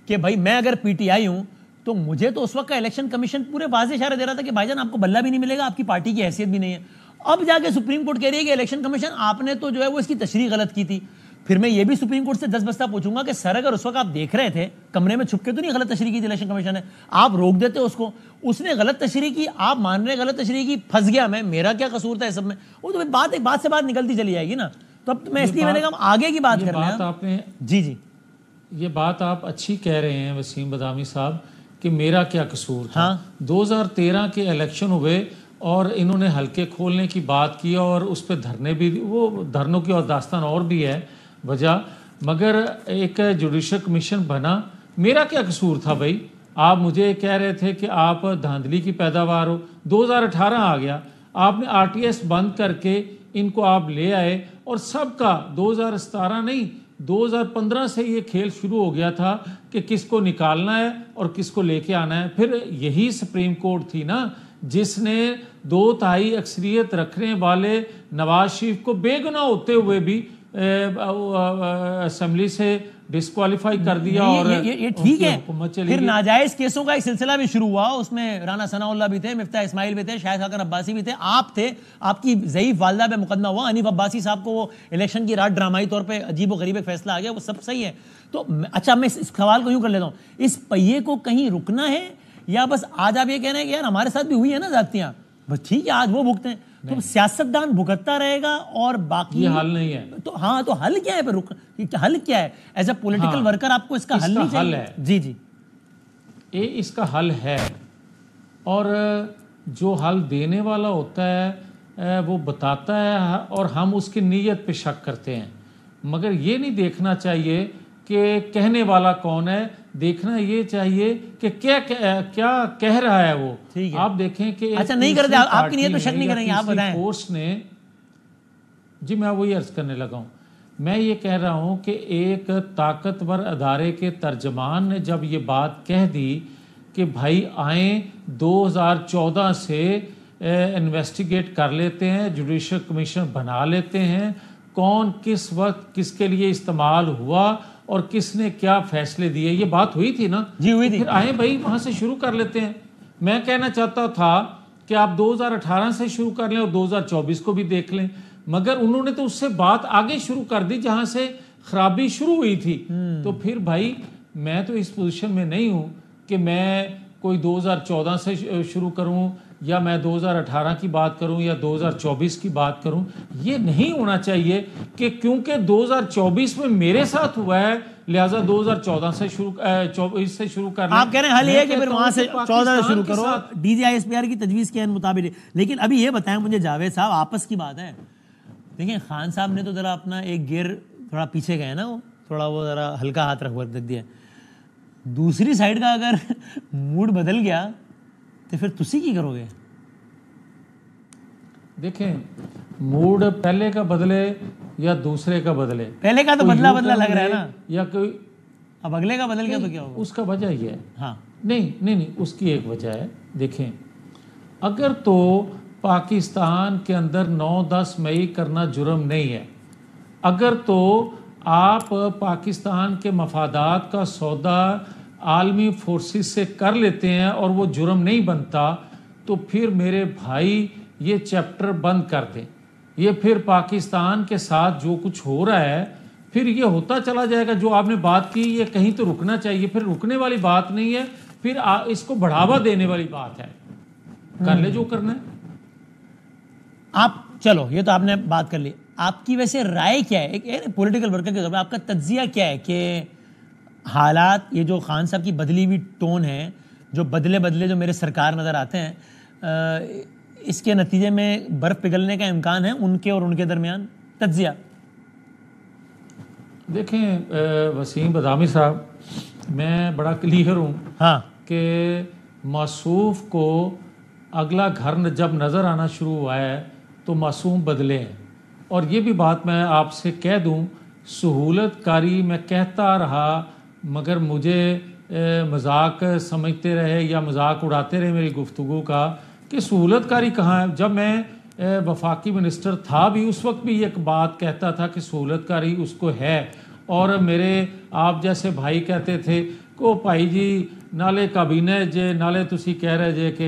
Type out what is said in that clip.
کہ بھائی میں اگر پی ٹی آئی ہوں تو مجھے تو اس وقت کا الیکشن کمیشن پورے واضح اشارہ دے رہا تھا کہ بھائی جان آپ کو بلہ بھی نہیں ملے گا, آپ کی پارٹی کی حیثیت بھی نہیں ہے. اب جا کے سپریم کورٹ کہہ رہی ہے کہ الیکشن کمیشن آپ نے تو جو ہے وہ اس کی تشریح غلط کی تھی. پھر میں یہ بھی سپریم کورٹ سے 10 بستہ پوچھوں گا کہ سر اگر اس وقت آپ دیکھ رہے تھے کمرے میں چھپ کے تو نہیں غلط تشریح کی تھی الیکشن کمیشن نے, آپ روک دیتے اس کو, اس نے غلط تشریح کی, آپ مان رہے غلط تشریح کی, پھنس گیا میں, میرا کیا قصور تھا اس سب میں, وہ تو بات ایک بات سے بات نکلتی چلی جائے گی نا. تو اب میں اس لیے میں نے کہا آگے کی بات کر رہے ہیں. جی جی یہ بات آپ اچھی کہہ رہے ہیں وسیم بادامی صاحب کہ میرا کیا قصور تھا. 2013 کے الیکشن ہوئے اور انہوں نے حلقے کھولنے کی بات کی اور اس پہ دھرنے بھی, وہ دھرنوں کی اور داستان اور بھی ہے وجہ, مگر ایک جوڈیشل کمیشن بنا. میرا کیا قصور تھا بھائی؟ آپ مجھے کہہ رہے تھے کہ آپ دھاندلی کی پیداوار ہو. 2018 آ گیا, آپ نے آر ٹی ایس بند کر کے ان کو آپ لے آئے اور سب کا 2017 نہیں 2015 سے یہ کھیل شروع ہو گیا تھا کہ کس کو نکالنا ہے اور کس کو لے کے آنا ہے. پھر یہی سپریم کورٹ تھی نا جس نے 2/3 اکثریت رکھنے والے نواز شریف کو بے گناہ ہوتے ہوئے بھی اسمبلی سے ڈسکوالیفائی کر دیا. اور یہ ٹھیک ہے, پھر ناجائز کیسوں کا ایک سلسلہ بھی شروع ہوا, اس میں رانا ثناء اللہ بھی تھے, مفتاح اسماعیل بھی تھے, شاہد خاقان عباسی بھی تھے, آپ تھے, آپ کی ضعیف والدہ پہ مقدمہ ہوا, حنیف عباسی صاحب کو وہ الیکشن کی رات ڈرامائی طور پہ عجیب و غریب ایک فیصلہ آ گیا, وہ سب صحیح ہے. تو اچھا میں اس سوال کو یوں کر لیتا ہوں, اس پہیے کو کہیں رکنا ہے یا بس آج آپ یہ کہہ رہے ہیں کہ یار ہمارے ساتھ بھی ہوئی ہے نا زیادتیاں, بس ٹھیک ہے آج وہ بھگتے ہیں, تو سیاستدان بھگتتا رہے گا اور باقی یہ حل نہیں ہے. تو ہاں تو حل کیا ہے پھر, حل کیا ہے ایز اے پولیٹیکل ورکر آپ کو اس کا حل نہیں چاہیے؟ جی جی اس کا حل ہے, اور جو حل دینے والا ہوتا ہے وہ بتاتا ہے اور ہم اس کی نیت پہ شک کرتے ہیں, مگر یہ نہیں دیکھنا چاہیے کہ کہنے والا کون ہے, دیکھنا یہ چاہیے کہ کیا کہہ رہا ہے وہ. آپ دیکھیں کہ اچھا نہیں کرتے آپ کی نیت پہ شک نہیں کریں گے, آپ بتائیں. فورس نے, جی میں وہی عرض کرنے لگا ہوں, میں یہ کہہ رہا ہوں کہ ایک طاقتور ادارے کے ترجمان نے جب یہ بات کہہ دی کہ بھائی آئیں 2014 سے انویسٹیگیٹ کر لیتے ہیں, جوڈیشل کمیشن بنا لیتے ہیں, کون کس وقت کس کے لیے استعمال ہوا اور کس نے کیا فیصلے دیے, یہ بات ہوئی تھی نا. جی ہوئی تھی. پھر آئیں بھائی وہاں سے شروع کر لیتے ہیں. میں کہنا چاہتا تھا کہ آپ 2018 سے شروع کر لیں اور 2024 کو بھی دیکھ لیں, مگر انہوں نے تو اس سے بات آگے شروع کر دی جہاں سے خرابی شروع ہوئی تھی. تو پھر بھائی میں تو اس پوزیشن میں نہیں ہوں کہ میں کوئی 2014 سے شروع کروں یا میں 2018 کی بات کروں یا 2024 کی بات کروں. یہ نہیں ہونا چاہیے کہ کیونکہ 2024 میں میرے ساتھ ہوا ہے لہٰذا 2014 سے شروع 24 سے شروع کرنا. آپ کہہ رہے ہیں حل یہ ہے کہ پھر وہاں سے 14 سے شروع کرو, D G I S P R کی تجویز کے مطابق. لیکن ابھی یہ بتائیں مجھے جاوید صاحب, آپس کی بات ہے, دیکھیں خان صاحب نے تو ذرا اپنا ایک گیئر تھوڑا پیچھے گئے نا, وہ تھوڑا وہ ذرا ہلکا ہاتھ رکھ دیا. دوسری سائڈ کا اگر موڈ بدل گیا تو پھر تسی کی کرو گے؟ دیکھیں موڈ پہلے کا بدلے یا دوسرے کا بدلے, پہلے کا تو بدلا لگ رہا ہے نا, یا کوئی اب اگلے کا بدل گیا تو کیا ہوگا؟ اس کا وجہ یہ ہے. ہاں نہیں اس کی ایک وجہ ہے. دیکھیں اگر تو پاکستان کے اندر 9-10 مئی کرنا جرم نہیں ہے, اگر تو آپ پاکستان کے مفادات کا سودا عالمی فورسز سے کر لیتے ہیں اور وہ جرم نہیں بنتا, تو پھر میرے بھائی یہ چیپٹر بند کر دیں. یہ پھر پاکستان کے ساتھ جو کچھ ہو رہا ہے پھر یہ ہوتا چلا جائے گا. جو آپ نے بات کی یہ کہیں تو رکنا چاہیے, پھر رکنے والی بات نہیں ہے, پھر اس کو بڑھاوا دینے والی بات ہے. کر لے جو کرنا ہے. آپ چلو یہ تو آپ نے بات کر لی, آپ کی ویسے رائے کیا ہے ایک پولیٹیکل ورکر کے طور پر, آپ کا تجزیہ کیا ہے کہ حالات یہ جو خان صاحب کی بدلی ہوئی ٹون ہے, جو بدلے جو میرے سرکار نظر آتے ہیں, اس کے نتیجے میں برف پگھلنے کا امکان ہے ان کے اور ان کے درمیان؟ تجزیہ دیکھیں وسیم بادامی صاحب, میں بڑا کلیئر ہوں ہاں کہ معصوف کو اگلا گھر جب نظر آنا شروع ہوا ہے تو معصوم بدلے ہیں. اور یہ بھی بات میں آپ سے کہہ دوں, سہولت کاری میں کہتا رہا مگر مجھے مذاق سمجھتے رہے یا مذاق اڑاتے رہے میری گفتگو کا کہ سہولت کاری کہاں ہے. جب میں وفاقی منسٹر تھا بھی اس وقت بھی ایک بات کہتا تھا کہ سہولت کاری اس کو ہے, اور میرے آپ جیسے بھائی کہتے تھے کو ਭਾਈ ਜੀ ਨਾਲੇ ਕਾਬੀਨੇ ਜੇ ਨਾਲੇ ਤੁਸੀਂ ਕਹਿ ਰਹੇ ਜੇ ਕਿ